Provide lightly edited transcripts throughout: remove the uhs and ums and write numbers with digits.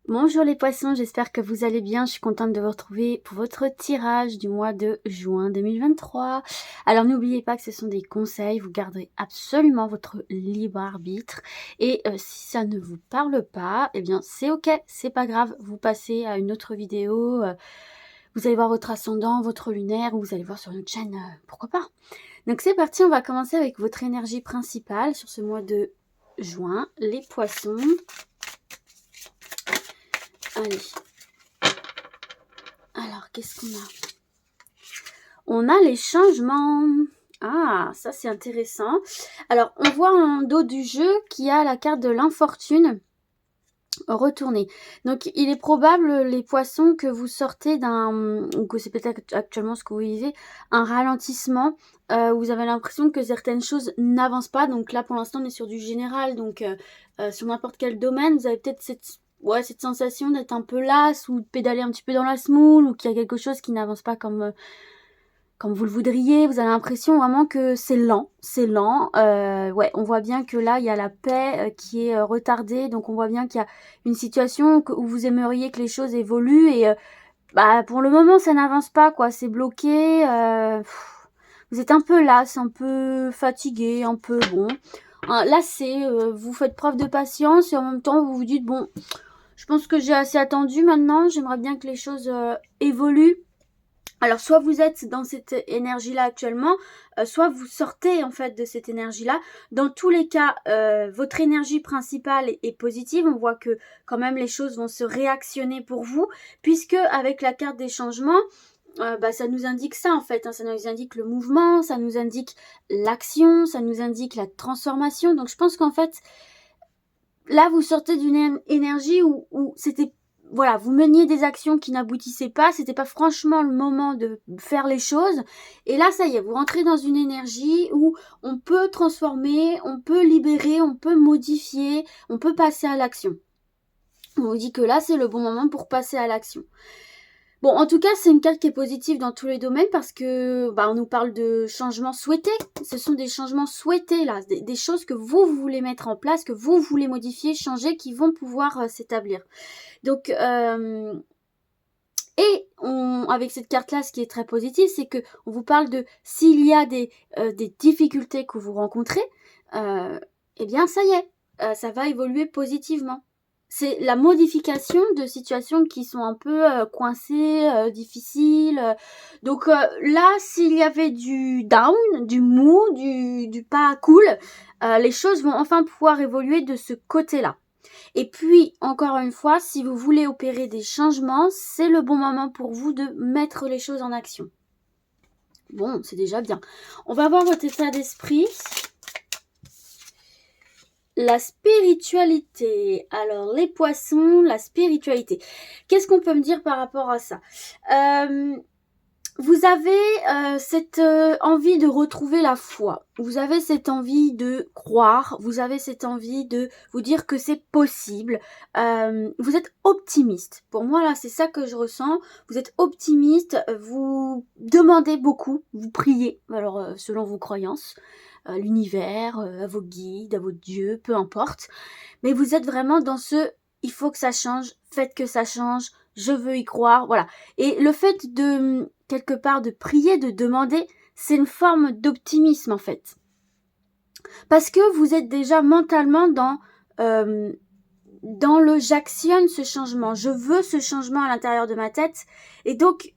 Bonjour les poissons, j'espère que vous allez bien. Je suis contente de vous retrouver pour votre tirage du mois de juin 2023. Alors n'oubliez pas que ce sont des conseils, vous garderez absolument votre libre arbitre. Et si ça ne vous parle pas, eh bien c'est ok, c'est pas grave. Vous passez à une autre vidéo, vous allez voir votre ascendant, votre lunaire, ou vous allez voir sur notre chaîne, pourquoi pas. Donc c'est parti, on va commencer avec votre énergie principale sur ce mois de juin, les poissons. Allez. Alors, qu'est-ce qu'on a? On a les changements. Ah, ça c'est intéressant. Alors, on voit en dos du jeu qu'il y a la carte de l'infortune retournée. Donc, il est probable, les poissons, que vous sortez d'un... ou que c'est peut-être actuellement ce que vous vivez, un ralentissement. Vous avez l'impression que certaines choses n'avancent pas. Donc là, pour l'instant, on est sur du général. Donc, sur n'importe quel domaine, vous avez peut-être cette sensation d'être un peu lasse ou de pédaler un petit peu dans la semoule ou qu'il y a quelque chose qui n'avance pas comme vous le voudriez. Vous avez l'impression vraiment que c'est lent, c'est lent. Ouais, on voit bien que là, il y a la paix qui est retardée. Donc, on voit bien qu'il y a une situation où vous aimeriez que les choses évoluent et bah, pour le moment, ça n'avance pas, quoi. C'est bloqué. Vous êtes un peu lasse, un peu fatigué, un peu bon. Lassé, vous faites preuve de patience et en même temps, vous vous dites, bon, je pense que j'ai assez attendu maintenant. J'aimerais bien que les choses évoluent. Alors, soit vous êtes dans cette énergie-là actuellement, soit vous sortez en fait de cette énergie-là. Dans tous les cas, votre énergie principale est positive. On voit que quand même les choses vont se réactionner pour vous, puisque avec la carte des changements, ça nous indique ça en fait, hein. Ça nous indique le mouvement, ça nous indique l'action, ça nous indique la transformation. Donc je pense qu'en fait, là vous sortez d'une énergie où c'était, voilà, vous meniez des actions qui n'aboutissaient pas, c'était pas franchement le moment de faire les choses, et là ça y est, vous rentrez dans une énergie où on peut transformer, on peut libérer, on peut modifier, on peut passer à l'action. On vous dit que là c'est le bon moment pour passer à l'action. Bon, en tout cas, c'est une carte qui est positive dans tous les domaines parce que on nous parle de changements souhaités. Ce sont des changements souhaités, là, des choses que vous voulez mettre en place, que vous voulez modifier, changer, qui vont pouvoir s'établir. Donc, avec cette carte-là, ce qui est très positif, c'est que on vous parle de s'il y a des difficultés que vous rencontrez, eh bien, ça y est, ça va évoluer positivement. C'est la modification de situations qui sont un peu coincées, difficiles. Donc là, s'il y avait du down, du mou, du pas cool, les choses vont enfin pouvoir évoluer de ce côté-là. Et puis, encore une fois, si vous voulez opérer des changements, c'est le bon moment pour vous de mettre les choses en action. Bon, c'est déjà bien. On va voir votre état d'esprit. La spiritualité. Alors, les poissons, la spiritualité. Qu'est-ce qu'on peut me dire par rapport à ça? Vous avez cette envie de retrouver la foi. Vous avez cette envie de croire. Vous avez cette envie de vous dire que c'est possible. Vous êtes optimiste. Pour moi, là, c'est ça que je ressens. Vous êtes optimiste. Vous demandez beaucoup. Vous priez. Alors, selon vos croyances. L'univers, à vos guides, à vos dieux, peu importe. Mais vous êtes vraiment dans ce « il faut que ça change, faites que ça change, je veux y croire », voilà. Et le fait de, quelque part, de prier, de demander, c'est une forme d'optimisme en fait. Parce que vous êtes déjà mentalement dans le « j'actionne ce changement, je veux ce changement à l'intérieur de ma tête ». Et donc,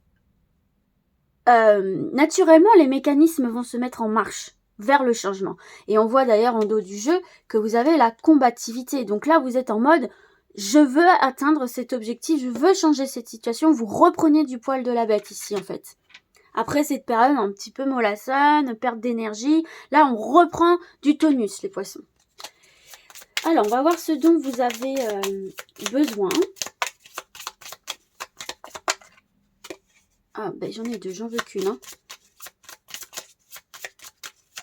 naturellement, les mécanismes vont se mettre en marche vers le changement. Et on voit d'ailleurs en dos du jeu que vous avez la combativité. Donc là, vous êtes en mode je veux atteindre cet objectif, je veux changer cette situation. Vous reprenez du poil de la bête ici en fait. Après cette période un petit peu mollassonne, perte d'énergie, là on reprend du tonus les poissons. Alors on va voir ce dont vous avez besoin. Ah ben j'en ai deux, j'en veux qu'une. Hein.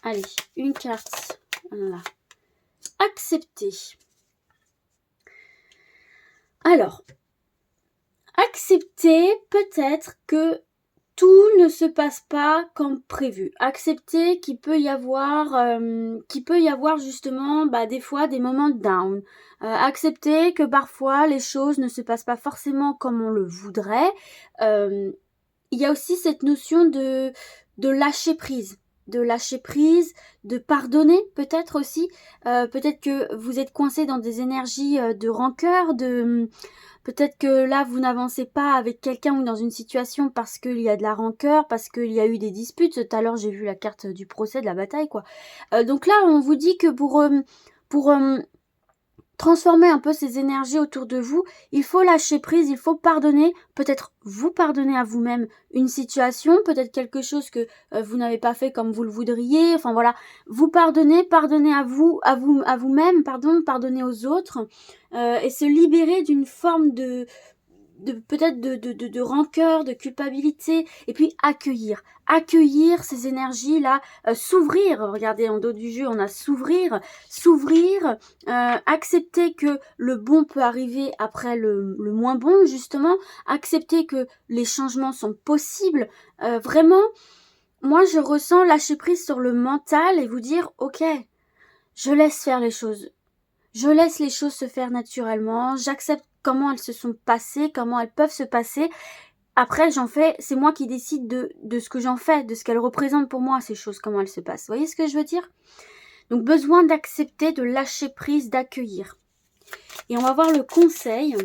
Allez, une carte. Voilà. Accepter. Alors, accepter peut-être que tout ne se passe pas comme prévu. Acceptez qu'il peut y avoir justement des fois des moments de down. Acceptez que parfois les choses ne se passent pas forcément comme on le voudrait. Il y a aussi cette notion de lâcher prise. De lâcher prise, de pardonner peut-être aussi. Peut-être que vous êtes coincé dans des énergies de rancœur, peut-être que là, vous n'avancez pas avec quelqu'un ou dans une situation parce qu'il y a de la rancœur, parce qu'il y a eu des disputes. Tout à l'heure, j'ai vu la carte du procès, de la bataille, quoi. Donc là, on vous dit que pour transformer un peu ces énergies autour de vous, il faut lâcher prise, il faut pardonner, peut-être vous pardonner à vous-même une situation, peut-être quelque chose que vous n'avez pas fait comme vous le voudriez, enfin voilà, vous pardonnez à vous-même, pardonner aux autres, et se libérer d'une forme de peut-être de rancœur, de culpabilité, et puis accueillir ces énergies là, s'ouvrir. Regardez, en dos du jeu on a s'ouvrir, accepter que le bon peut arriver après le moins bon, justement, accepter que les changements sont possibles. Vraiment, moi je ressens lâcher prise sur le mental et vous dire ok, je laisse faire les choses. Je laisse les choses se faire naturellement, j'accepte comment elles se sont passées, comment elles peuvent se passer. Après, c'est moi qui décide de ce que j'en fais, de ce qu'elles représentent pour moi, ces choses, comment elles se passent. Vous voyez ce que je veux dire? Donc, besoin d'accepter, de lâcher prise, d'accueillir. Et on va voir le conseil.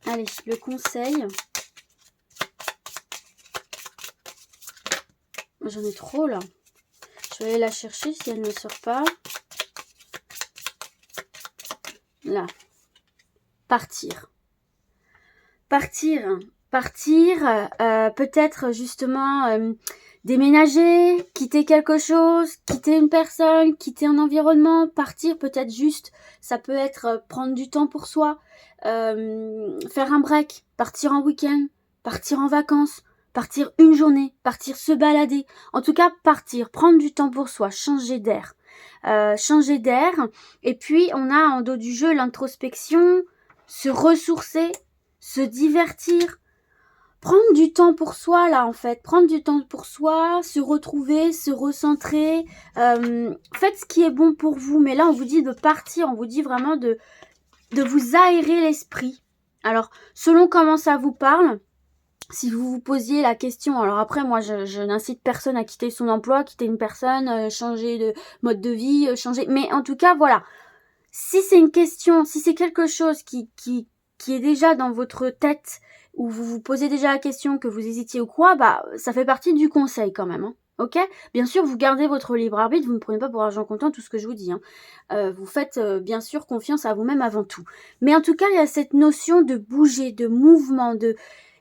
Allez, le conseil. J'en ai trop là. Je vais aller la chercher si elle ne sort pas. Là. Partir. Peut-être justement déménager, quitter quelque chose, quitter une personne, quitter un environnement, partir peut-être juste, ça peut être prendre du temps pour soi, faire un break, partir en week-end, partir en vacances, partir une journée, partir se balader, en tout cas partir, prendre du temps pour soi, changer d'air. Et puis on a en dos du jeu l'introspection, se ressourcer, se divertir, prendre du temps pour soi là en fait, prendre du temps pour soi, se retrouver, se recentrer, faites ce qui est bon pour vous, mais là on vous dit de partir, on vous dit vraiment de vous aérer l'esprit. Alors selon comment ça vous parle, si vous vous posiez la question, alors après moi je n'incite personne à quitter son emploi, quitter une personne, changer de mode de vie, mais en tout cas voilà, si c'est une question, si c'est quelque chose qui est déjà dans votre tête, où vous vous posez déjà la question, que vous hésitiez ou quoi, ça fait partie du conseil quand même, hein. Ok ? Bien sûr, vous gardez votre libre arbitre, vous ne prenez pas pour argent comptant tout ce que je vous dis, hein. Vous faites bien sûr confiance à vous-même avant tout. Mais en tout cas, il y a cette notion de bouger, de mouvement,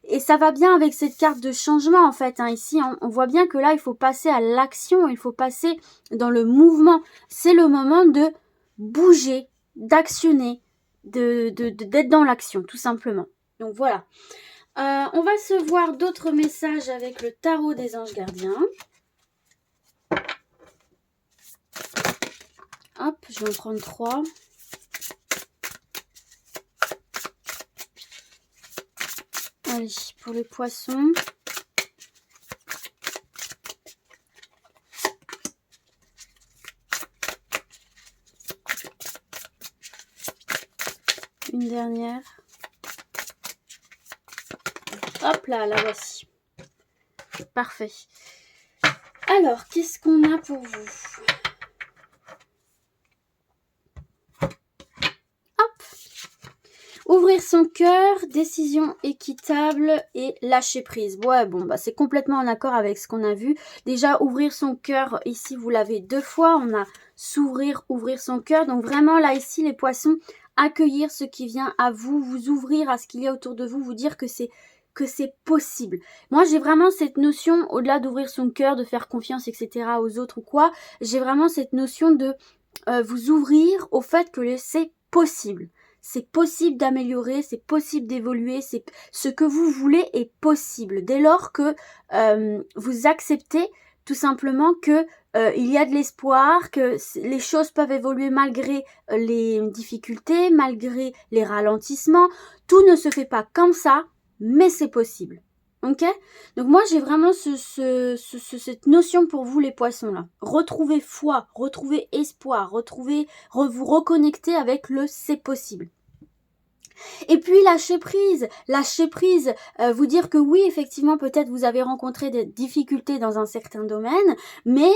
et ça va bien avec cette carte de changement en fait, hein. Ici, on voit bien que là, il faut passer à l'action, il faut passer dans le mouvement. C'est le moment de bouger, d'actionner, d'être dans l'action, tout simplement. Donc voilà. On va se voir d'autres messages avec le tarot des anges gardiens. Hop, je vais en prendre 3. Allez, pour les poissons. Une dernière. Hop là, la voici. Parfait. Alors, qu'est-ce qu'on a pour vous ? Hop. Ouvrir son cœur, décision équitable et lâcher prise. Ouais, bon, c'est complètement en accord avec ce qu'on a vu. Déjà, ouvrir son cœur, ici, vous l'avez 2 fois. On a s'ouvrir, ouvrir son cœur. Donc vraiment, là, ici, les poissons, accueillir ce qui vient à vous, vous ouvrir à ce qu'il y a autour de vous, vous dire que c'est possible. Moi, j'ai vraiment cette notion, au-delà d'ouvrir son cœur, de faire confiance, etc. aux autres ou quoi, j'ai vraiment cette notion de vous ouvrir au fait que c'est possible. C'est possible d'améliorer, c'est possible d'évoluer, c'est ce que vous voulez est possible. Dès lors que vous acceptez tout simplement que il y a de l'espoir, que les choses peuvent évoluer malgré les difficultés, malgré les ralentissements. Tout ne se fait pas comme ça, mais c'est possible. Ok? Donc moi j'ai vraiment cette notion pour vous les poissons là. Retrouvez foi, retrouvez espoir, vous reconnecter avec le c'est possible. Et puis lâcher prise, vous dire que oui, effectivement, peut-être vous avez rencontré des difficultés dans un certain domaine, mais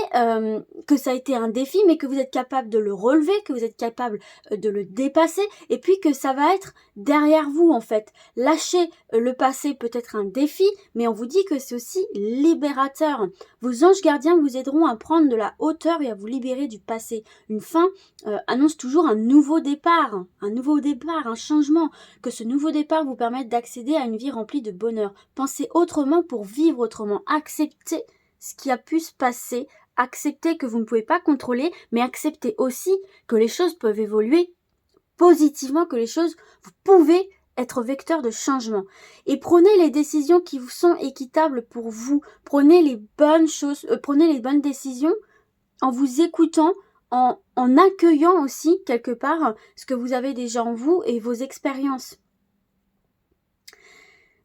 que ça a été un défi, mais que vous êtes capable de le relever, que vous êtes capable de le dépasser, et puis que ça va être derrière vous en fait. Lâcher le passé peut être un défi, mais on vous dit que c'est aussi libérateur. Vos anges gardiens vous aideront à prendre de la hauteur et à vous libérer du passé. Une fin annonce toujours un nouveau départ, un changement. Que ce nouveau départ vous permette d'accéder à une vie remplie de bonheur. Pensez autrement pour vivre autrement. Acceptez ce qui a pu se passer. Acceptez que vous ne pouvez pas contrôler, mais acceptez aussi que les choses peuvent évoluer positivement, que vous pouvez être vecteur de changement. Et prenez les décisions qui vous sont équitables pour vous. Prenez les bonnes décisions en vous écoutant, en accueillant aussi quelque part ce que vous avez déjà en vous et vos expériences.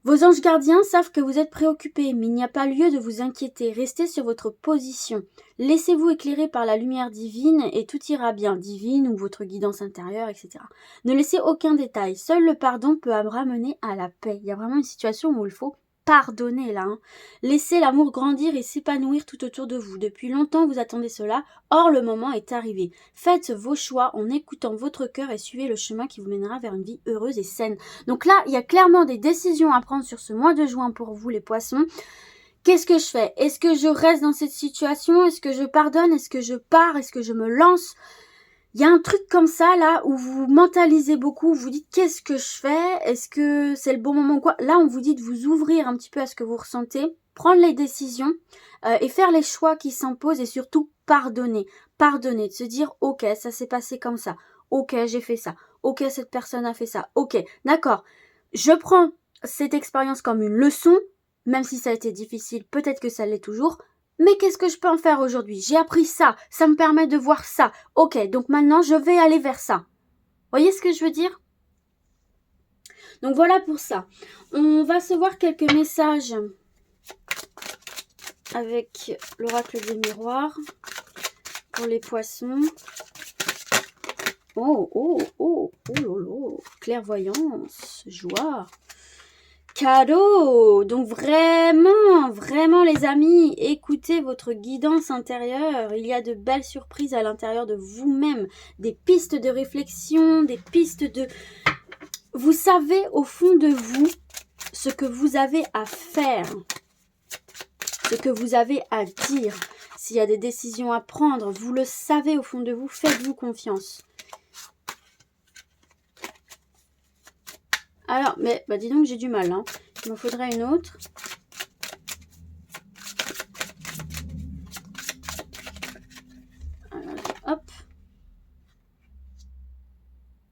Vos anges gardiens savent que vous êtes préoccupés, mais il n'y a pas lieu de vous inquiéter. Restez sur votre position. Laissez-vous éclairer par la lumière divine et tout ira bien, divine ou votre guidance intérieure, etc. Ne laissez aucun détail. Seul le pardon peut ramener à la paix. Il y a vraiment une situation où il faut pardonner là. Laissez l'amour grandir et s'épanouir tout autour de vous. Depuis longtemps, vous attendez cela. Or, le moment est arrivé. Faites vos choix en écoutant votre cœur et suivez le chemin qui vous mènera vers une vie heureuse et saine. Donc là, il y a clairement des décisions à prendre sur ce mois de juin pour vous, les poissons. Qu'est-ce que je fais? Est-ce que je reste dans cette situation? Est-ce que je pardonne? Est-ce que je pars? Est-ce que je me lance? Il y a un truc comme ça, là, où vous mentalisez beaucoup, vous dites qu'est-ce que je fais? Est-ce que c'est le bon moment ou quoi? Là, on vous dit de vous ouvrir un petit peu à ce que vous ressentez, prendre les décisions et faire les choix qui s'imposent et surtout pardonner. Pardonner, de se dire ok, ça s'est passé comme ça. Ok, j'ai fait ça. Ok, cette personne a fait ça. Ok, d'accord. Je prends cette expérience comme une leçon, même si ça a été difficile, peut-être que ça l'est toujours. Mais qu'est-ce que je peux en faire aujourd'hui? J'ai appris ça, ça me permet de voir ça. Ok, donc maintenant je vais aller vers ça. Voyez ce que je veux dire? Donc voilà pour ça. On va se voir quelques messages avec l'oracle des miroirs pour les poissons. Oh lolo, clairvoyance, joie. Cadeau! Donc vraiment les amis, écoutez votre guidance intérieure. Il y a de belles surprises à l'intérieur de vous-même. Des pistes de réflexion, des pistes de... Vous savez au fond de vous ce que vous avez à faire. Ce que vous avez à dire. S'il y a des décisions à prendre, vous le savez au fond de vous, faites-vous confiance. Alors, mais bah dis donc j'ai du mal, hein. Il m'en faudrait une autre. Alors, hop.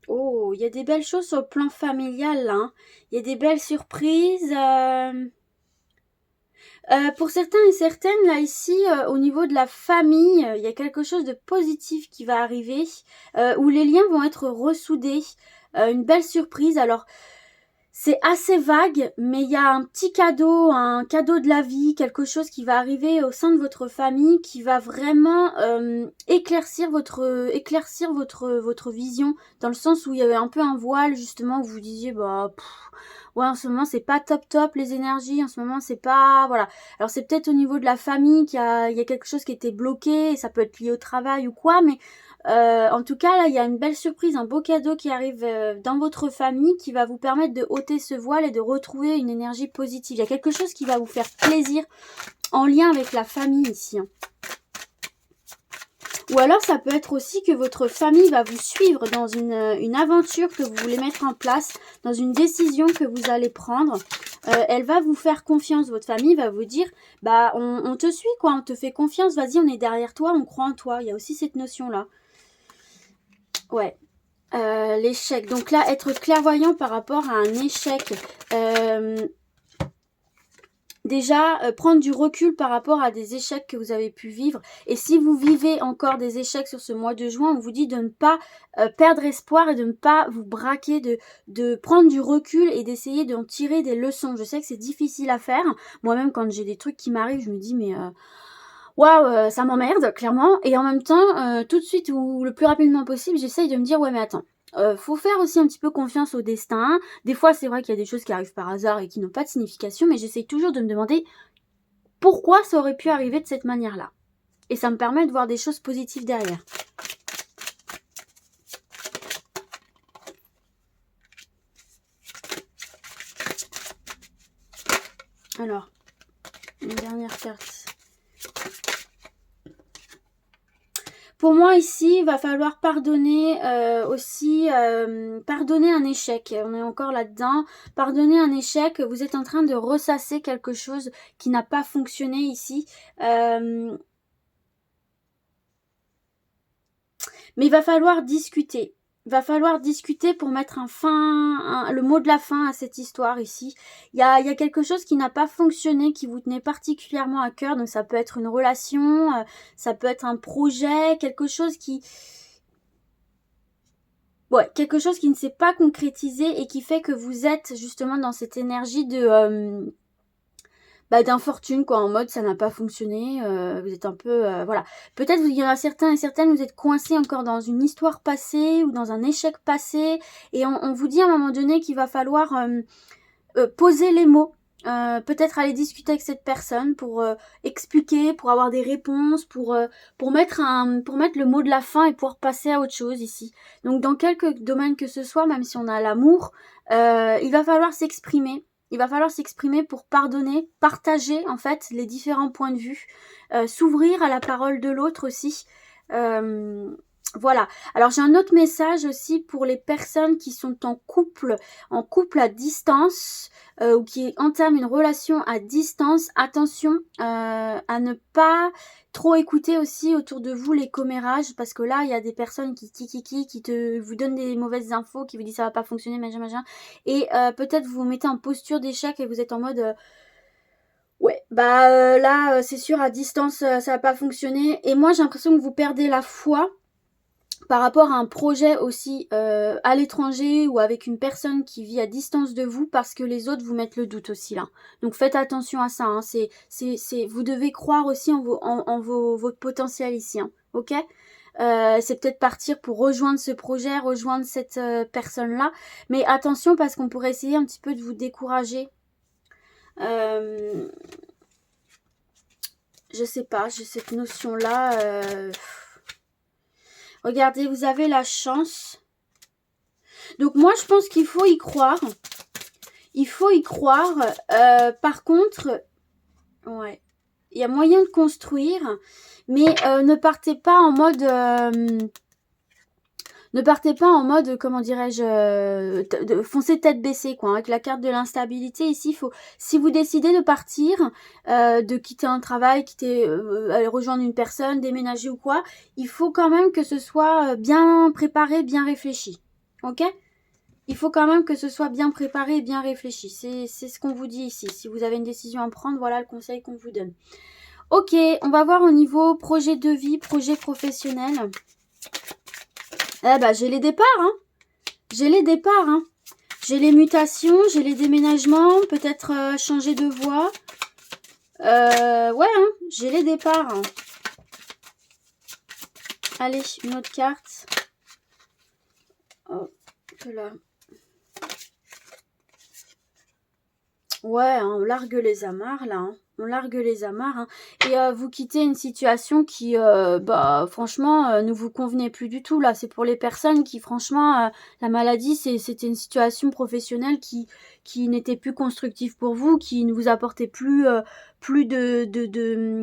Oh, il y a des belles choses sur le plan familial, là. Hein. Il y a des belles surprises. Pour certains et certaines, là, ici, au niveau de la famille, il y a quelque chose de positif qui va arriver, où les liens vont être ressoudés. Une belle surprise. Alors... C'est assez vague, mais il y a un petit cadeau, un cadeau de la vie, quelque chose qui va arriver au sein de votre famille, qui va vraiment éclaircir votre vision, dans le sens où il y avait un peu un voile, justement, où vous disiez, bah, ouais, en ce moment, c'est pas top les énergies, en ce moment, c'est pas, voilà. Alors, c'est peut-être au niveau de la famille qu'il y a quelque chose qui était bloqué, et ça peut être lié au travail ou quoi, mais... en tout cas, là, il y a une belle surprise, un beau cadeau qui arrive dans votre famille qui va vous permettre de ôter ce voile et de retrouver une énergie positive. Il y a quelque chose qui va vous faire plaisir en lien avec la famille ici. Hein. Ou alors, ça peut être aussi que votre famille va vous suivre dans une aventure que vous voulez mettre en place, dans une décision que vous allez prendre. Elle va vous faire confiance, votre famille va vous dire, bah, on te suit, quoi, on te fait confiance, vas-y, on est derrière toi, on croit en toi. Il y a aussi cette notion-là. Ouais, l'échec. Donc là, être clairvoyant par rapport à un échec. déjà prendre du recul par rapport à des échecs que vous avez pu vivre. Et si vous vivez encore des échecs sur ce mois de juin, on vous dit de ne pas perdre espoir et de ne pas vous braquer, de prendre du recul et d'essayer d'en tirer des leçons. Je sais que c'est difficile à faire. Moi-même, quand j'ai des trucs qui m'arrivent, je me dis mais waouh, ça m'emmerde, clairement. Et en même temps, tout de suite ou le plus rapidement possible, j'essaye de me dire ouais mais attends. Faut faire aussi un petit peu confiance au destin. Des fois, c'est vrai qu'il y a des choses qui arrivent par hasard et qui n'ont pas de signification, mais j'essaye toujours de me demander pourquoi ça aurait pu arriver de cette manière-là. Et ça me permet de voir des choses positives derrière. Alors, une dernière carte. Pour moi ici, il va falloir pardonner aussi, pardonner un échec. On est encore là-dedans. Pardonner un échec, vous êtes en train de ressasser quelque chose qui n'a pas fonctionné ici. Mais il va falloir discuter. Il va falloir discuter pour mettre le mot de la fin à cette histoire ici. Il y a quelque chose qui n'a pas fonctionné, qui vous tenait particulièrement à cœur. Donc ça peut être une relation, ça peut être un projet, quelque chose qui... Ouais, quelque chose qui ne s'est pas concrétisé et qui fait que vous êtes justement dans cette énergie de... d'infortune quoi, en mode ça n'a pas fonctionné, vous êtes un peu, voilà. Peut-être il y en a certains et certaines, vous êtes coincés encore dans une histoire passée ou dans un échec passé et on vous dit à un moment donné qu'il va falloir poser les mots, peut-être aller discuter avec cette personne pour expliquer, pour avoir des réponses, pour mettre le mot de la fin et pouvoir passer à autre chose ici. Donc dans quelque domaine que ce soit, même si on a l'amour, il va falloir s'exprimer. Il va falloir s'exprimer pour pardonner, partager en fait les différents points de vue, s'ouvrir à la parole de l'autre aussi. Voilà. Alors j'ai un autre message aussi pour les personnes qui sont en couple à distance ou qui entament une relation à distance. Attention à ne pas trop écouter aussi autour de vous les commérages parce que là il y a des personnes qui vous donnent des mauvaises infos, qui vous disent ça va pas fonctionner, machin, et peut-être vous vous mettez en posture d'échec et vous êtes en mode ouais, là c'est sûr à distance ça va pas fonctionner. Et moi j'ai l'impression que vous perdez la foi par rapport à un projet aussi à l'étranger ou avec une personne qui vit à distance de vous parce que les autres vous mettent le doute aussi là. Donc faites attention à ça, hein. Vous devez croire aussi en votre potentiel ici, hein. Ok, c'est peut-être partir pour rejoindre ce projet, rejoindre cette personne-là. Mais attention parce qu'on pourrait essayer un petit peu de vous décourager. Je sais pas, j'ai cette notion-là... Regardez, vous avez la chance. Donc moi, je pense qu'il faut y croire. Il faut y croire. Par contre, ouais, il y a moyen de construire. Mais ne partez pas en mode... ne partez pas en mode, comment dirais-je, foncez tête baissée, quoi. Avec la carte de l'instabilité, ici, si vous décidez de partir, de quitter un travail, aller rejoindre une personne, déménager ou quoi, il faut quand même que ce soit bien préparé, bien réfléchi. Ok ? Il faut quand même que ce soit bien préparé et bien réfléchi. C'est ce qu'on vous dit ici. Si vous avez une décision à prendre, voilà le conseil qu'on vous donne. Ok, on va voir au niveau projet de vie, projet professionnel. J'ai les départs, hein. J'ai les départs, hein. J'ai les mutations, j'ai les déménagements, peut-être changer de voie. Ouais, hein, j'ai les départs. Hein. Allez, une autre carte. Oh, là. Ouais, hein, on largue les amarres, là. Hein. On largue les amarres. Hein. Et vous quittez une situation qui, franchement, ne vous convenait plus du tout. Là, c'est pour les personnes qui, franchement, la maladie, c'était une situation professionnelle qui n'était plus constructive pour vous, qui ne vous apportait plus de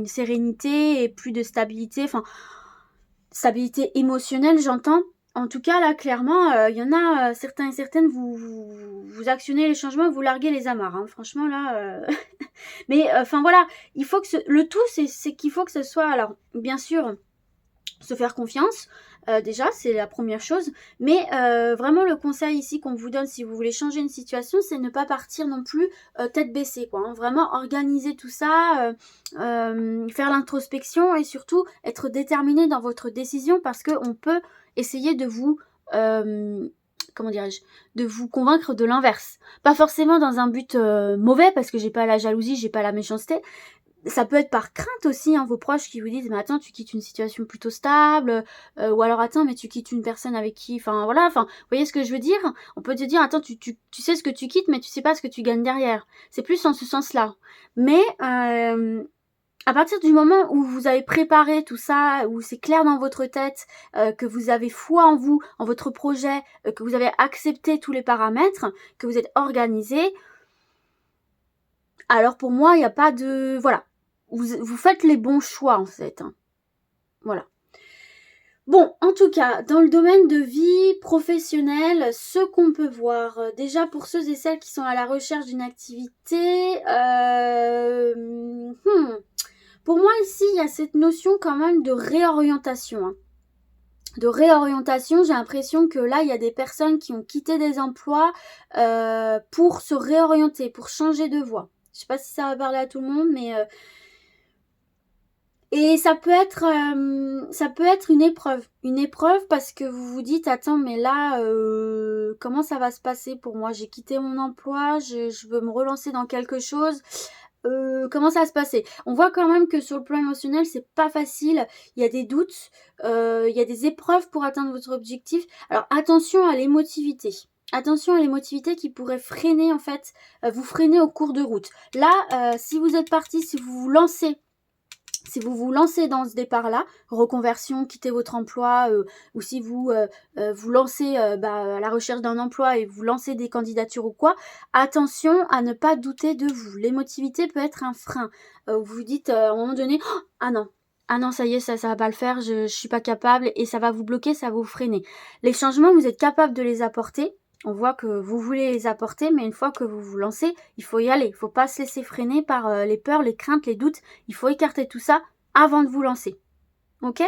sérénité et plus de stabilité. Enfin, stabilité émotionnelle, j'entends. En tout cas, là, clairement, il y en a certains et certaines, vous actionnez les changements, vous larguez les amarres. Hein. Franchement, là... Mais, voilà, il faut que le tout, c'est qu'il faut que ce soit... Alors, bien sûr, se faire confiance, déjà, c'est la première chose. Mais vraiment, le conseil ici qu'on vous donne si vous voulez changer une situation, c'est ne pas partir non plus tête baissée, quoi. Hein. Vraiment organiser tout ça, faire l'introspection et surtout être déterminé dans votre décision parce qu'on peut essayer de vous... comment dirais-je, de vous convaincre de l'inverse. Pas forcément dans un but mauvais, parce que j'ai pas la jalousie, j'ai pas la méchanceté. Ça peut être par crainte aussi, hein, vos proches qui vous disent, mais attends, tu quittes une situation plutôt stable, ou alors attends, mais tu quittes une personne avec qui, enfin voilà, enfin, vous voyez ce que je veux dire? On peut te dire, attends, tu sais ce que tu quittes, mais tu sais pas ce que tu gagnes derrière. C'est plus en ce sens-là. Mais à partir du moment où vous avez préparé tout ça, où c'est clair dans votre tête, que vous avez foi en vous, en votre projet, que vous avez accepté tous les paramètres, que vous êtes organisé, alors pour moi, il n'y a pas de... Voilà. Vous faites les bons choix en fait. Hein. Voilà. Bon, en tout cas, dans le domaine de vie professionnelle, ce qu'on peut voir, déjà pour ceux et celles qui sont à la recherche d'une activité, pour moi ici, il y a cette notion quand même de réorientation. Hein. De réorientation, j'ai l'impression que là, il y a des personnes qui ont quitté des emplois pour se réorienter, pour changer de voie. Je sais pas si ça va parler à tout le monde, mais... Et ça peut être une épreuve parce que vous vous dites attends mais là comment ça va se passer pour moi, j'ai quitté mon emploi, je veux me relancer dans quelque chose, comment ça va se passer? On voit quand même que sur le plan émotionnel c'est pas facile, il y a des doutes, il y a des épreuves pour atteindre votre objectif, alors attention à l'émotivité. Attention à l'émotivité qui pourrait freiner en fait, vous freiner au cours de route. Là, si vous êtes parti, si vous vous lancez dans ce départ-là, reconversion, quittez votre emploi, ou si vous vous lancez à la recherche d'un emploi et vous lancez des candidatures ou quoi, attention à ne pas douter de vous. L'émotivité peut être un frein. Vous vous dites à un moment donné, ah non, ça y est, ça va pas le faire, je suis pas capable, et ça va vous bloquer, ça va vous freiner. Les changements, vous êtes capable de les apporter. On voit que vous voulez les apporter, mais une fois que vous vous lancez, il faut y aller. Il ne faut pas se laisser freiner par les peurs, les craintes, les doutes. Il faut écarter tout ça avant de vous lancer. Ok ?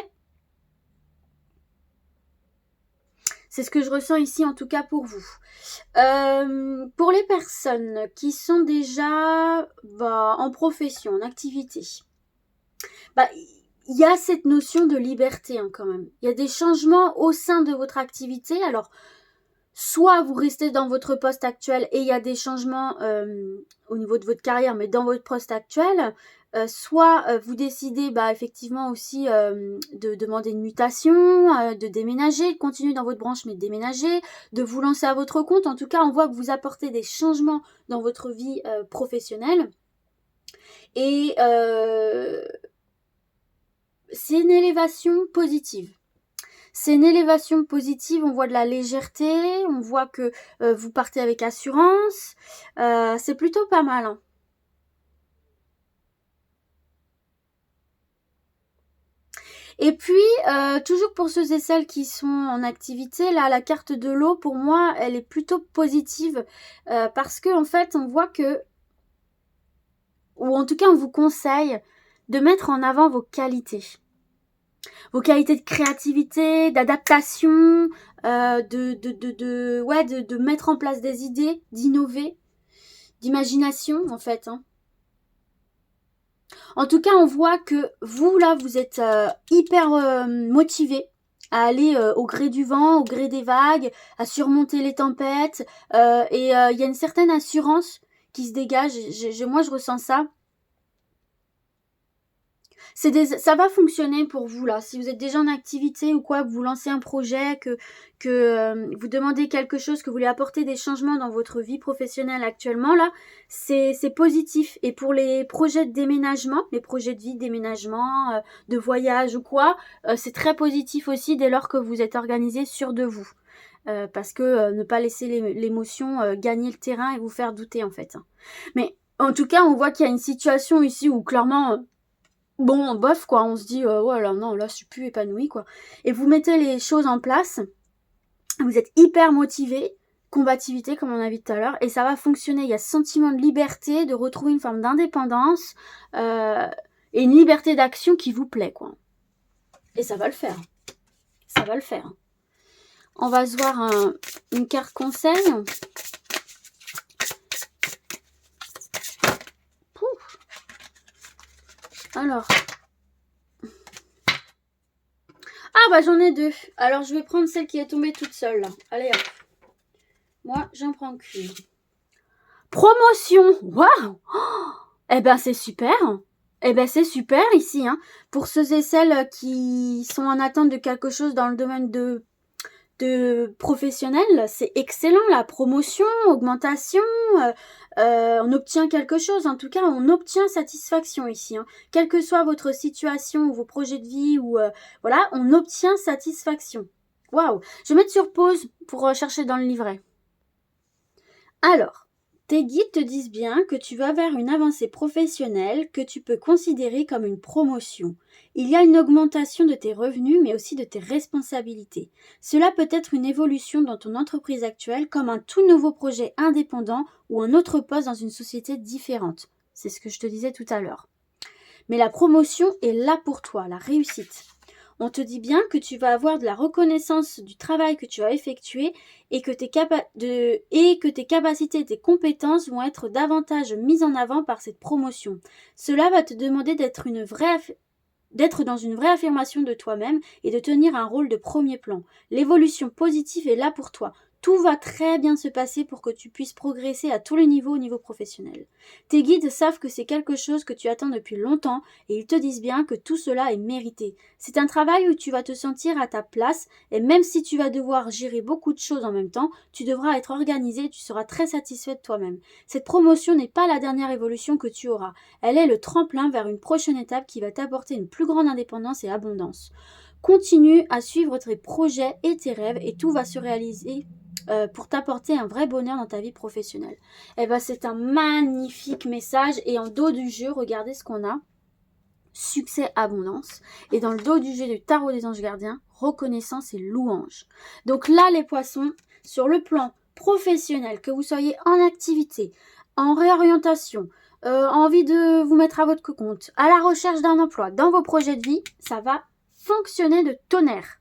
C'est ce que je ressens ici, en tout cas pour vous. Pour les personnes qui sont déjà en profession, en activité, il y a cette notion de liberté hein, quand même. Il y a des changements au sein de votre activité. Alors, soit vous restez dans votre poste actuel et il y a des changements au niveau de votre carrière, mais dans votre poste actuel, soit vous décidez effectivement aussi de demander une mutation, de déménager, de continuer dans votre branche mais de déménager, de vous lancer à votre compte. En tout cas, on voit que vous apportez des changements dans votre vie professionnelle. Et c'est une élévation positive. C'est une élévation positive, on voit de la légèreté, on voit que vous partez avec assurance, c'est plutôt pas mal. Hein. Et puis, toujours pour ceux et celles qui sont en activité, là, la carte de l'eau, pour moi, elle est plutôt positive parce que en fait, on voit que, ou en tout cas, on vous conseille de mettre en avant vos qualités. Vos qualités de créativité, d'adaptation, de mettre en place des idées, d'innover, d'imagination en fait. Hein. En tout cas, on voit que vous là, vous êtes hyper motivé à aller au gré du vent, au gré des vagues, à surmonter les tempêtes. Et il y a une certaine assurance qui se dégage. Moi, je ressens ça. Ça va fonctionner pour vous là. Si vous êtes déjà en activité ou quoi, que vous lancez un projet, que vous demandez quelque chose, que vous voulez apporter des changements dans votre vie professionnelle actuellement là, c'est positif. Et pour les projets de déménagement, les projets de vie, de déménagement, de voyage ou quoi, c'est très positif aussi dès lors que vous êtes organisé sûr de vous. Parce que ne pas laisser l'émotion gagner le terrain et vous faire douter en fait. Mais en tout cas, on voit qu'il y a une situation ici où clairement... bon, bof, quoi, on se dit, ouais, là, non, là, je suis plus épanouie, quoi. Et vous mettez les choses en place, vous êtes hyper motivé, combativité, comme on a vu tout à l'heure, et ça va fonctionner. Il y a ce sentiment de liberté, de retrouver une forme d'indépendance, et une liberté d'action qui vous plaît, quoi. Et ça va le faire. ça va le faire. On va se voir une carte conseil. Pouf. Alors. Ah bah j'en ai deux. Alors je vais prendre celle qui est tombée toute seule là. Allez hop. Moi j'en prends qu'une. Promotion. Waouh. Eh ben c'est super. Eh ben c'est super ici. Hein. Pour ceux et celles qui sont en attente de quelque chose dans le domaine de professionnel, c'est excellent. La promotion, augmentation, on obtient quelque chose. En tout cas, on obtient satisfaction ici. Hein. Quelle que soit votre situation ou vos projets de vie, ou voilà, on obtient satisfaction. Waouh. Je vais mettre sur pause pour chercher dans le livret. Alors, tes guides te disent bien que tu vas vers une avancée professionnelle que tu peux considérer comme une promotion. Il y a une augmentation de tes revenus, mais aussi de tes responsabilités. Cela peut être une évolution dans ton entreprise actuelle, comme un tout nouveau projet indépendant ou un autre poste dans une société différente. C'est ce que je te disais tout à l'heure. Mais la promotion est là pour toi, la réussite. On te dit bien que tu vas avoir de la reconnaissance du travail que tu as effectué et que tes capacités et tes compétences vont être davantage mises en avant par cette promotion. Cela va te demander d'être dans une vraie affirmation de toi-même et de tenir un rôle de premier plan. L'évolution positive est là pour toi. Tout va très bien se passer pour que tu puisses progresser à tous les niveaux au niveau professionnel. Tes guides savent que c'est quelque chose que tu attends depuis longtemps et ils te disent bien que tout cela est mérité. C'est un travail où tu vas te sentir à ta place et même si tu vas devoir gérer beaucoup de choses en même temps, tu devras être organisé et tu seras très satisfait de toi-même. Cette promotion n'est pas la dernière évolution que tu auras. Elle est le tremplin vers une prochaine étape qui va t'apporter une plus grande indépendance et abondance. Continue à suivre tes projets et tes rêves et tout va se réaliser pour t'apporter un vrai bonheur dans ta vie professionnelle. Et ben c'est un magnifique message et en dos du jeu, regardez ce qu'on a. Succès, abondance. Et dans le dos du jeu du tarot des anges gardiens, reconnaissance et louange. Donc là les poissons, sur le plan professionnel, que vous soyez en activité, en réorientation, envie de vous mettre à votre compte, à la recherche d'un emploi, dans vos projets de vie, ça va fonctionner de tonnerre.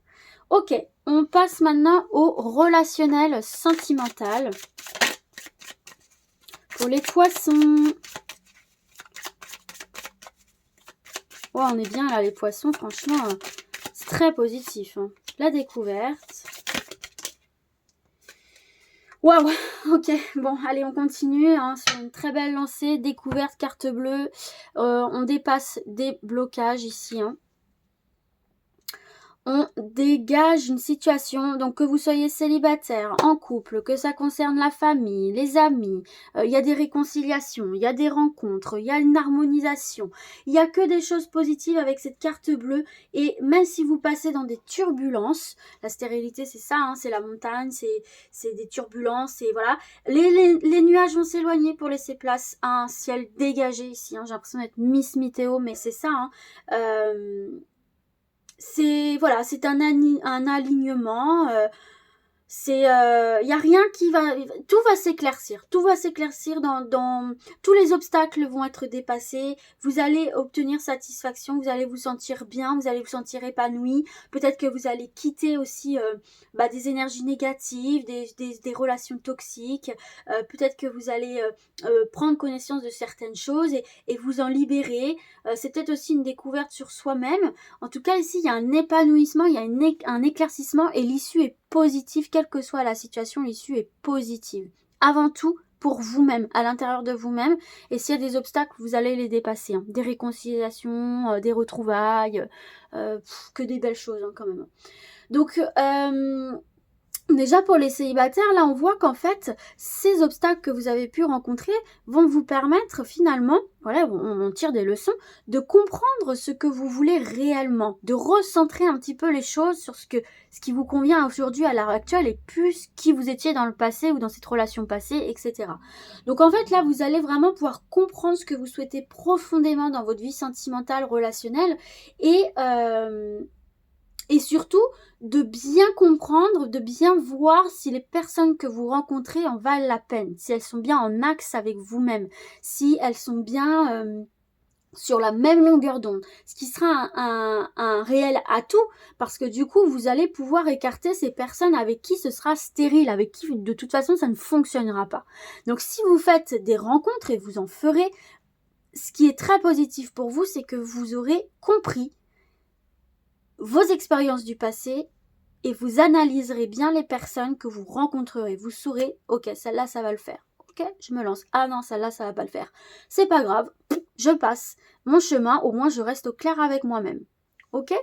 Ok, on passe maintenant au relationnel sentimental. Pour les poissons. Oh, on est bien là, les poissons, franchement, c'est très positif. Hein. La découverte. Waouh, ok, bon, allez, on continue hein, sur une très belle lancée. Découverte, carte bleue. On dépasse des blocages ici. Hein. On dégage une situation, donc que vous soyez célibataire, en couple, que ça concerne la famille, les amis, il y a des réconciliations, il y a des rencontres, il y a une harmonisation, il n'y a que des choses positives avec cette carte bleue et même si vous passez dans des turbulences, la stérilité c'est ça, hein, c'est la montagne, c'est des turbulences et voilà, les nuages vont s'éloigner pour laisser place à un ciel dégagé ici, hein, j'ai l'impression d'être Miss Météo mais c'est ça, hein, c'est voilà, c'est un alignement. Il y a rien qui va, tout va s'éclaircir. Tout va s'éclaircir dans tous les obstacles vont être dépassés. Vous allez obtenir satisfaction. Vous allez vous sentir bien. Vous allez vous sentir épanoui. Peut-être que vous allez quitter aussi des énergies négatives, des relations toxiques. Peut-être que vous allez prendre connaissance de certaines choses et vous en libérer. C'est peut-être aussi une découverte sur soi-même. En tout cas, ici, il y a un épanouissement, il y a un éclaircissement et l'issue est positive, quelle que soit la situation, l'issue est positive. Avant tout, pour vous-même, à l'intérieur de vous-même. Et s'il y a des obstacles, vous allez les dépasser. Hein. Des réconciliations, des retrouvailles, que des belles choses hein, quand même. Donc, déjà pour les célibataires, là on voit qu'en fait ces obstacles que vous avez pu rencontrer vont vous permettre finalement, voilà, on tire des leçons, de comprendre ce que vous voulez réellement, de recentrer un petit peu les choses sur ce qui vous convient aujourd'hui à l'heure actuelle et plus qui vous étiez dans le passé ou dans cette relation passée, etc. Donc en fait là vous allez vraiment pouvoir comprendre ce que vous souhaitez profondément dans votre vie sentimentale, relationnelle et surtout, de bien comprendre, de bien voir si les personnes que vous rencontrez en valent la peine, si elles sont bien en axe avec vous-même, si elles sont bien sur la même longueur d'onde, ce qui sera un réel atout, parce que du coup, vous allez pouvoir écarter ces personnes avec qui ce sera stérile, avec qui de toute façon ça ne fonctionnera pas. Donc si vous faites des rencontres, et vous en ferez, ce qui est très positif pour vous, c'est que vous aurez compris vos expériences du passé et vous analyserez bien les personnes que vous rencontrerez. Vous saurez, ok, celle-là, ça va le faire. Ok, je me lance. Ah non, celle-là, ça va pas le faire. C'est pas grave, je passe mon chemin, au moins je reste au clair avec moi-même. Ok ?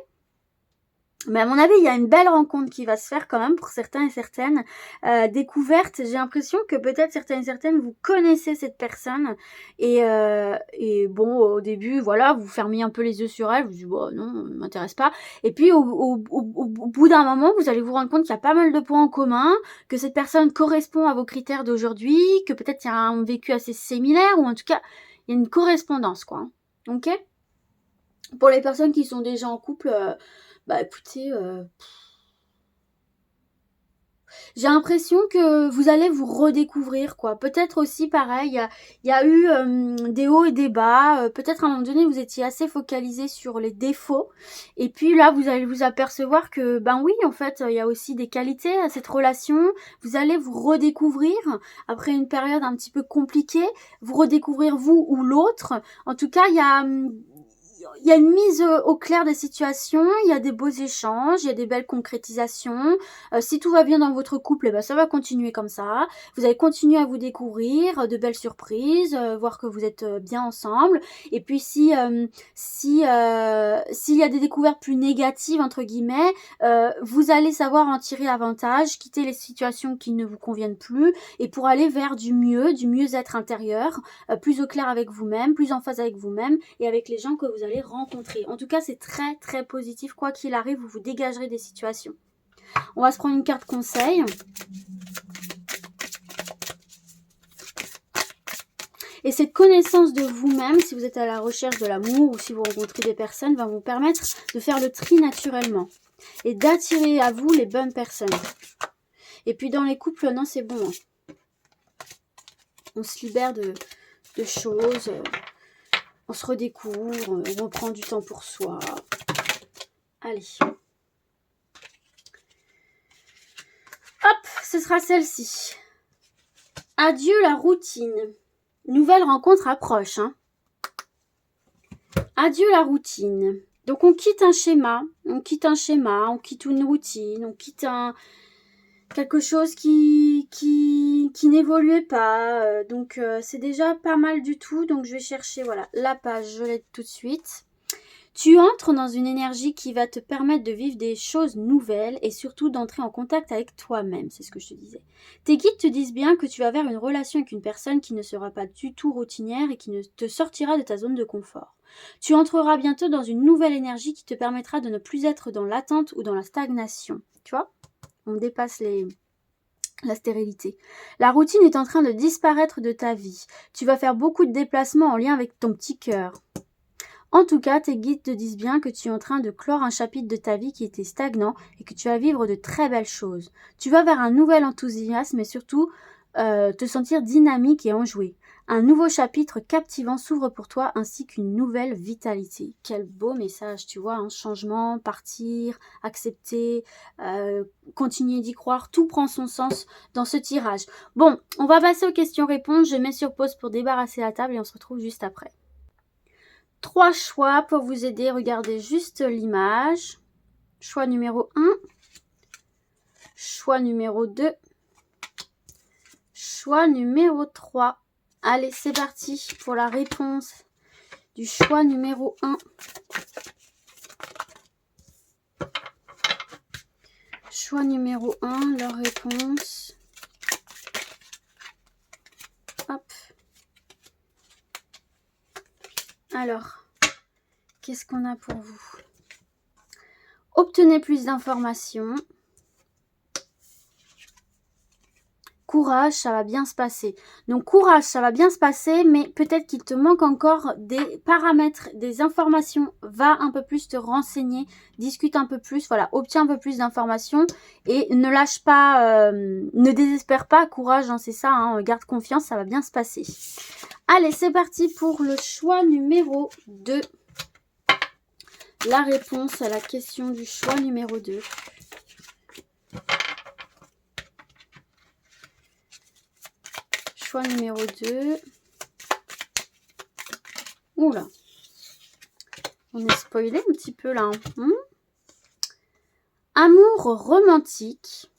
Mais à mon avis, il y a une belle rencontre qui va se faire quand même pour certains et certaines. Découverte, j'ai l'impression que peut-être certains et certaines, vous connaissez cette personne. Et bon, au début, voilà, vous fermiez un peu les yeux sur elle. Vous dites, bon, non, ça ne m'intéresse pas. Et puis, au bout d'un moment, vous allez vous rendre compte qu'il y a pas mal de points en commun, que cette personne correspond à vos critères d'aujourd'hui, que peut-être il y a un vécu assez similaire, ou en tout cas, il y a une correspondance, quoi. Ok ? Pour les personnes qui sont déjà en couple... bah écoutez, j'ai l'impression que vous allez vous redécouvrir, quoi. Peut-être aussi, pareil, il y a eu des hauts et des bas. Peut-être à un moment donné, vous étiez assez focalisé sur les défauts. Et puis là, vous allez vous apercevoir que, ben oui, en fait, il y a aussi des qualités à cette relation. Vous allez vous redécouvrir après une période un petit peu compliquée. Vous redécouvrir vous ou l'autre. En tout cas, il y a une mise au clair des situations, il y a des beaux échanges, il y a des belles concrétisations. Si tout va bien dans votre couple, eh ben, ça va continuer comme ça. Vous allez continuer à vous découvrir, de belles surprises, voir que vous êtes bien ensemble. Et puis s'il y a des découvertes plus négatives, entre guillemets, vous allez savoir en tirer avantage, quitter les situations qui ne vous conviennent plus, et pour aller vers du mieux-être intérieur, plus au clair avec vous-même, plus en phase avec vous-même, et avec les gens que vous allez rencontrer. En tout cas, c'est très très positif. Quoi qu'il arrive, vous vous dégagerez des situations. On va se prendre une carte conseil. Et cette connaissance de vous-même, si vous êtes à la recherche de l'amour ou si vous rencontrez des personnes, va vous permettre de faire le tri naturellement et d'attirer à vous les bonnes personnes. Et puis dans les couples, non, c'est bon. On se libère de choses. On se redécouvre, on reprend du temps pour soi. Allez. Hop, ce sera celle-ci. Adieu la routine. Nouvelle rencontre approche. Hein. Adieu la routine. Donc on quitte un schéma, on quitte une routine, on quitte quelque chose qui n'évoluait pas. Donc c'est déjà pas mal du tout. Donc je vais chercher, voilà, la page, je l'aide tout de suite. Tu entres dans une énergie qui va te permettre de vivre des choses nouvelles et surtout d'entrer en contact avec toi-même, c'est ce que je te disais. Tes guides te disent bien que tu vas vers une relation avec une personne qui ne sera pas du tout routinière et qui ne te sortira de ta zone de confort. Tu entreras bientôt dans une nouvelle énergie qui te permettra de ne plus être dans l'attente ou dans la stagnation. Tu vois ? On dépasse la stérilité. La routine est en train de disparaître de ta vie. Tu vas faire beaucoup de déplacements en lien avec ton petit cœur. En tout cas, tes guides te disent bien que tu es en train de clore un chapitre de ta vie qui était stagnant et que tu vas vivre de très belles choses. Tu vas vers un nouvel enthousiasme et surtout te sentir dynamique et enjoué. Un nouveau chapitre captivant s'ouvre pour toi ainsi qu'une nouvelle vitalité. Quel beau message, tu vois, un changement, partir, accepter, continuer d'y croire, tout prend son sens dans ce tirage. Bon, on va passer aux questions-réponses, je mets sur pause pour débarrasser la table et on se retrouve juste après. 3 choix pour vous aider, regardez juste l'image. Choix numéro 1, choix numéro 2, choix numéro 3. Allez, c'est parti pour la réponse du choix numéro 1. Choix numéro 1, leur réponse. Hop. Alors, qu'est-ce qu'on a pour vous? Obtenez plus d'informations. Courage, ça va bien se passer. Donc courage, ça va bien se passer, mais peut-être qu'il te manque encore des paramètres, des informations. Va un peu plus te renseigner, discute un peu plus, voilà, obtiens un peu plus d'informations et ne lâche pas, ne désespère pas, courage, hein, c'est ça, hein, garde confiance, ça va bien se passer. Allez, c'est parti pour le choix numéro 2. La réponse à la question du choix numéro 2. Choix numéro 2. Oula. On est spoilé un petit peu là. Amour romantique.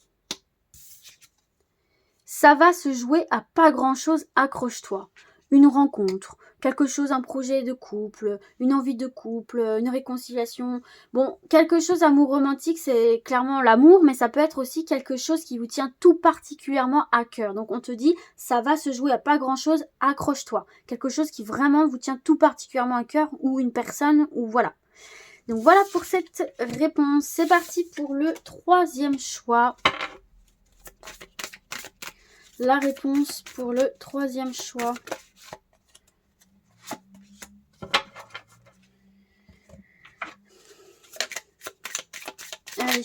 Ça va se jouer à pas grand-chose, accroche-toi. Une rencontre, quelque chose, un projet de couple, une envie de couple, une réconciliation. Bon, quelque chose amour romantique, c'est clairement l'amour, mais ça peut être aussi quelque chose qui vous tient tout particulièrement à cœur. Donc on te dit, ça va se jouer à pas grand-chose, accroche-toi. Quelque chose qui vraiment vous tient tout particulièrement à cœur, ou une personne, ou voilà. Donc voilà pour cette réponse. C'est parti pour le 3e choix. La réponse pour le 3e choix. Allez.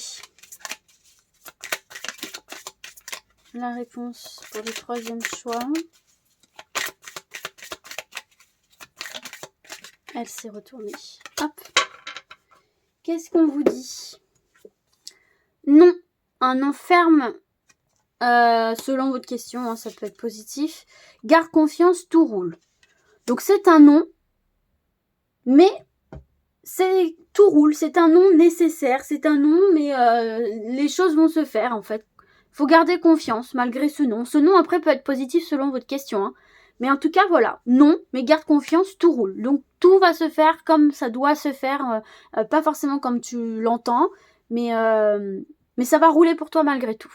La réponse pour le 3e choix. Elle s'est retournée. Hop. Qu'est-ce qu'on vous dit? Non. Un non ferme. Selon votre question, hein, ça peut être positif. Garde confiance, tout roule. Donc c'est un non. Mais c'est tout roule. C'est un non nécessaire. C'est un non, mais les choses vont se faire en fait. Faut garder confiance malgré ce non. Ce non après peut être positif selon votre question. Hein. Mais en tout cas voilà, non, mais garde confiance, tout roule. Donc tout va se faire comme ça doit se faire. Pas forcément comme tu l'entends. Mais ça va rouler pour toi malgré tout.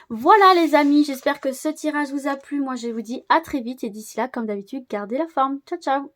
Voilà les amis, j'espère que ce tirage vous a plu. Moi je vous dis à très vite et d'ici là, comme d'habitude, gardez la forme. Ciao ciao.